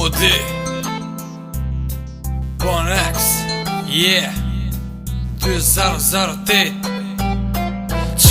Lodi Bon X Yeah 2008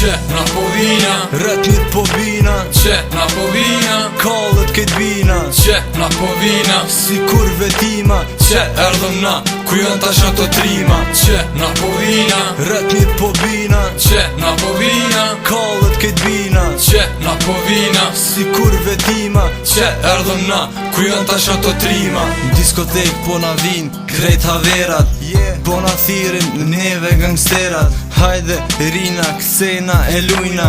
Që na po vina Rëtnit po vina Që na po vina Kallët këtë vina Që na po vina Si kur vetima Që erdhëm na Ku janë tash ato trima Që na po vina Rëtnit po vina Që na po vina Kallët këtë vina Që na po vina Si kur vetima Që erdhëm na Ku janë tash ato trima Diskotek po na vin Krejt haverat Po na thirin neve gangsterat Hajde rina kësena e lujna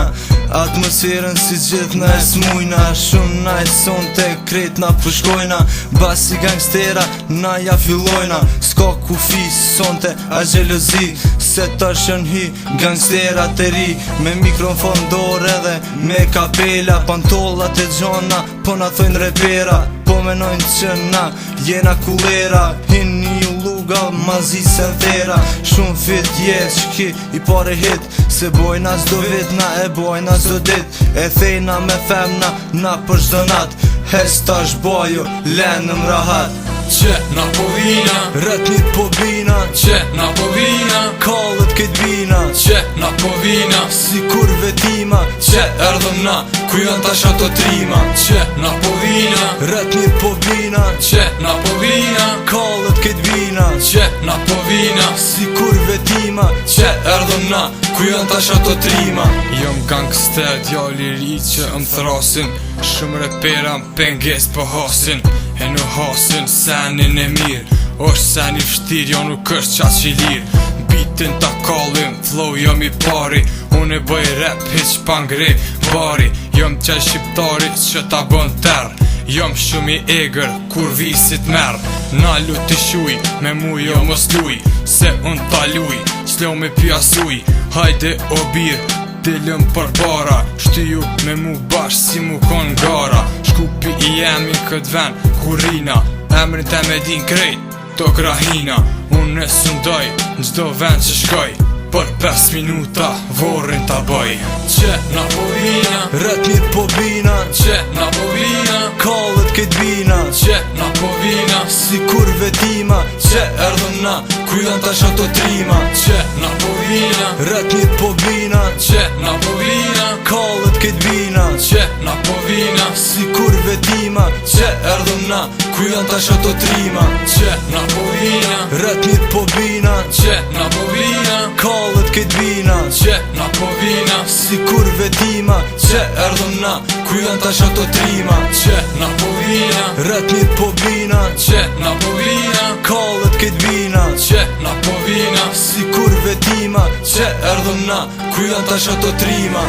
Atmosferën si gjithë na e smujna Shumë na e son të krejt na përshkojna Basi gangstera na ja fillojna Ska ku fis sonte a gjelozi Se ta shën hi gangstera të ri Me mikrofon dore dhe me kapela Pantollat e gjona po na thojnë repera Po menojnë që na jena kulera Hin një luga mazi se thera Shumë fit jesh ki i pare hit Se bojna zdo vit na e bojna zdo dit E thejna me femna na për shdo nat Hesta shbojo lenëm rahat Që na po vina Rëtnit po vina Që na po vina Kallët këtë vina Që na po vina Si kur vetima Që erdhëm na Ku janë tash ato trima Që na po vina Rëtnit po vina Që na po vina Kallët këtë vina Që na po vina Si kur vetima Që erdhëm na Ku janë tash ato trima Jom gangster djali ri që më thrasin Shumë repera më penges po hasin E në hasin senin e mirë Oshtë seni fështir jo nuk është qatë që lirë Bitin ta kallim, flow jom i pari Unë e bëj rap, hiq pangri, bari Jom qaj shqiptari që ta bën terë Jom shumë i eger, kur visit merë Na luti shuj, me mu jo mos luj Se unë ta luj, s'lo me pjasuj Hajde o birë, dilëm për bara Shtyju me mu bash si mu kon gara Shkupi i jemi këtë ven, kurina Emrin te me din krejt, to krahina Unë e sundoj, në gjdo ven që shkoj Për 5 minuta, vorrin ta bëj Që na po vina Rëtnit po vina Që na po vina Kallët këtë vina Që na po vina Si kur vetima Që erdhëm na Ku janë tash ato trima Që na po vina Rëtnit po vina Që na po vina Kallët këtë vina Që na po vina Si kur vetima Që erdhëm na Ku janë tash ato trima Që na po vina Rëtnit po vina Që na po vina Kallët këtë vina Që na po vina Si kur vetima Që erdhëm na Ku janë tash ato trima Që na po vina Rëtnit po vina Që na po vina Kallët këtë vina Që na po vina Si kur vetima Që erdhëm na Ku janë tash ato trima